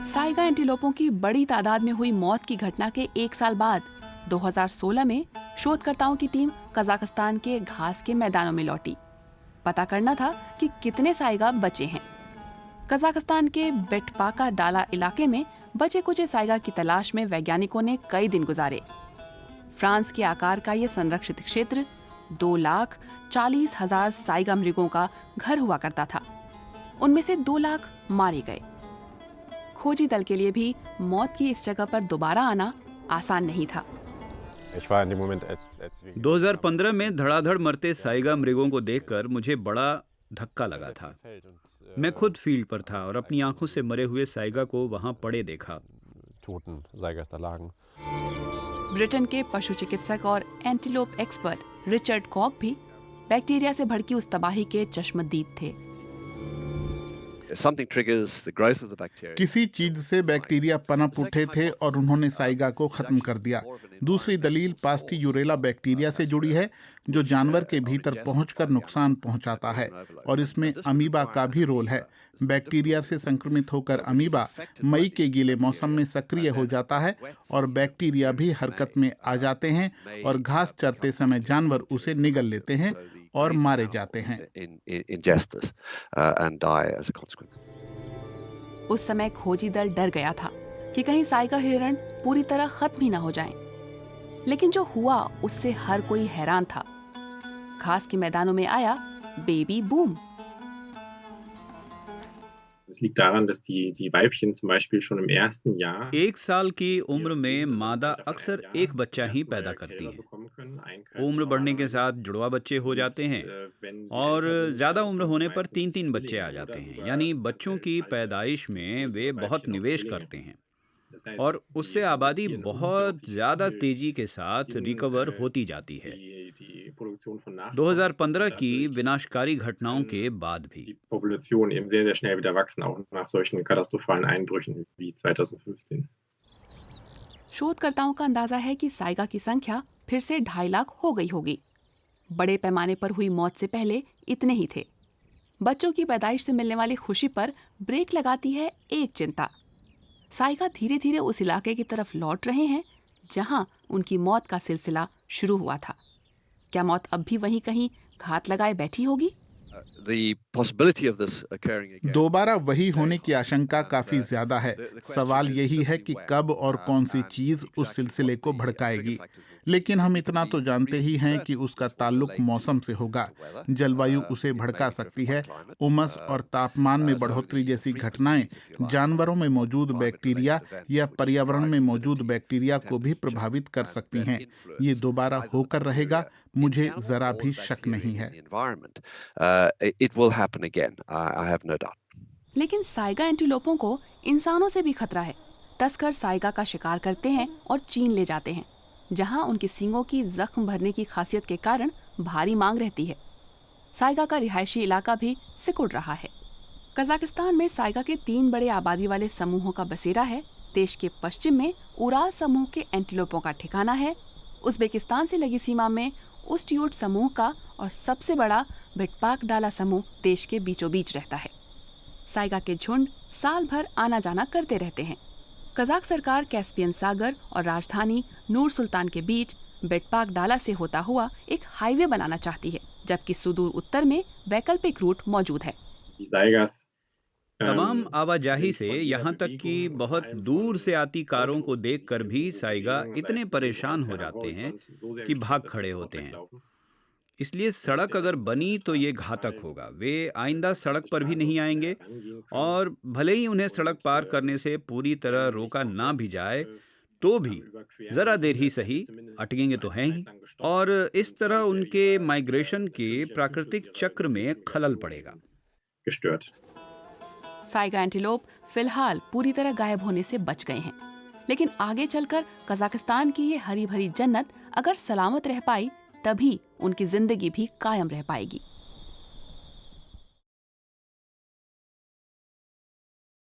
Saiga एंटीलोपों की बड़ी तादाद में हुई मौत की घटना के 1 साल बाद 2016 में शोधकर्ताओं की टीम कजाकिस्तान के घास के मैदानों में लौटी। पता करना था कि कितने साइगा बचे हैं। कजाकिस्तान के बेटपाका डाला इलाके में बचे कुछ साइगा की तलाश में वैज्ञानिकों ने कई दिन गुजारे। फ्रांस के आकार का ये संरक्षित क्षेत्र 2,40,000 साइगा मृगों का घर हुआ करता था। उनमें से 2 लाख मारे गए। खोजी दल के लिए भी मौत की इस जगह पर दोबारा आना आसान नहीं था। 2015 में धड़ाधड़ मरते साइगा मृगों को देखकर मुझे बड़ा धक्का लगा था। मैं खुद फील्ड पर था और अपनी आंखों से मरे हुए साइगा को वहां पड़े देखा। ब्रिटेन के पशु चिकित्सक और एंटीलोप एक्सपर्ट रिचर्ड कॉक भी बैक्टीरिया से भड़की उस तबाही के चश्मदीद थे। किसी चीज से बैक्टीरिया पनप उठे थे और उन्होंने साइगा को खत्म कर दिया। दूसरी दलील पास्टियूरेला बैक्टीरिया से जुड़ी है, जो जानवर के भीतर पहुंचकर नुकसान पहुंचाता है, और इसमें अमीबा का भी रोल है। बैक्टीरिया से संक्रमित होकर अमीबा मई के गीले मौसम में सक्रिय हो जाता है और बैक्टीरिया भी हरकत में आ जाते हैं और घास चरते समय जानवर उसे निगल लेते हैं और मारे जाते हैं। उस समय खोजी दल डर गया था कि कहीं साइगा हिरण पूरी तरह खत्म ही न हो जाएं। लेकिन जो हुआ उससे हर कोई हैरान था। घास के मैदानों में आया बेबी बूम। एक साल की उम्र में मादा अक्सर एक बच्चा ही पैदा करती है। उम्र बढ़ने के साथ जुड़वा बच्चे हो जाते हैं और ज्यादा उम्र होने पर 3-3 बच्चे आ जाते हैं। यानी बच्चों की पैदाइश में वे बहुत निवेश करते हैं और उससे आबादी बहुत ज्यादा तेजी के साथ रिकवर होती जाती है। 2015 की विनाशकारी घटनाओं के बाद भी। शोधकर्ताओं का अंदाजा है कि साइगा की संख्या फिर से 2.5 लाख हो गई होगी। बड़े पैमाने पर हुई मौत से पहले इतने ही थे। बच्चों की पैदाइश से मिलने वाली खुशी पर ब्रेक लगाती है एक चिंता। साइगा धीरे धीरे उस इलाके की तरफ लौट रहे हैं जहां उनकी मौत का सिलसिला शुरू हुआ था। क्या मौत अब भी वहीं कहीं घात लगाए बैठी होगी? दोबारा वही होने की आशंका काफी ज्यादा है। सवाल यही है कि कब और कौन सी चीज उस सिलसिले को भड़काएगी। लेकिन हम इतना तो जानते ही हैं कि उसका ताल्लुक मौसम से होगा। जलवायु उसे भड़का सकती है। उमस और तापमान में बढ़ोतरी जैसी घटनाएं जानवरों में मौजूद बैक्टीरिया या पर्यावरण में मौजूद बैक्टीरिया को भी प्रभावित कर सकती हैं। ये दोबारा होकर रहेगा, मुझे जरा भी शक नहीं है। लेकिन साइगा एंटीलोपों को इंसानों से भी खतरा है। तस्कर साइगा का शिकार करते हैं और चीन ले जाते हैं, जहां उनके सींगों की जख्म भरने की खासियत के कारण भारी मांग रहती है। साइगा का रिहायशी इलाका भी सिकुड़ रहा है। कजाकिस्तान में साइगा के 3 बड़े आबादी वाले समूहों का बसेरा है। देश के पश्चिम में उराल समूह के एंटीलोपों का ठिकाना है। उज़्बेकिस्तान से लगी सीमा में उस्ट्यूट समूह का और सबसे बड़ा बेटपाक डाला समूह देश के बीचों बीच रहता है। साइगा के झुंड साल भर आना जाना करते रहते हैं। कजाक सरकार कैस्पियन सागर और राजधानी नूर सुल्तान के बीच बेटपाक डाला से होता हुआ एक हाईवे बनाना चाहती है, जबकि सुदूर उत्तर में वैकल्पिक रूट मौजूद है। तमाम आवाजाही से यहाँ तक कि बहुत दूर से आती कारों को देखकर भी साइगा इतने परेशान हो जाते हैं कि भाग खड़े होते हैं। इसलिए सड़क अगर बनी तो ये घातक होगा। वे आइंदा सड़क पर भी नहीं आएंगे और भले ही उन्हें सड़क पार करने से पूरी तरह रोका ना भी जाए तो भी जरा देर ही सही अटकेंगे तो हैं ही, और इस तरह उनके माइग्रेशन के प्राकृतिक चक्र में खलल पड़ेगा। साइगा एंटीलोप फिलहाल पूरी तरह गायब होने से बच गए हैं, लेकिन आगे चलकर कजाकिस्तान की ये हरी भरी जन्नत अगर सलामत रह पाई तभी उनकी जिंदगी भी कायम रह पाएगी।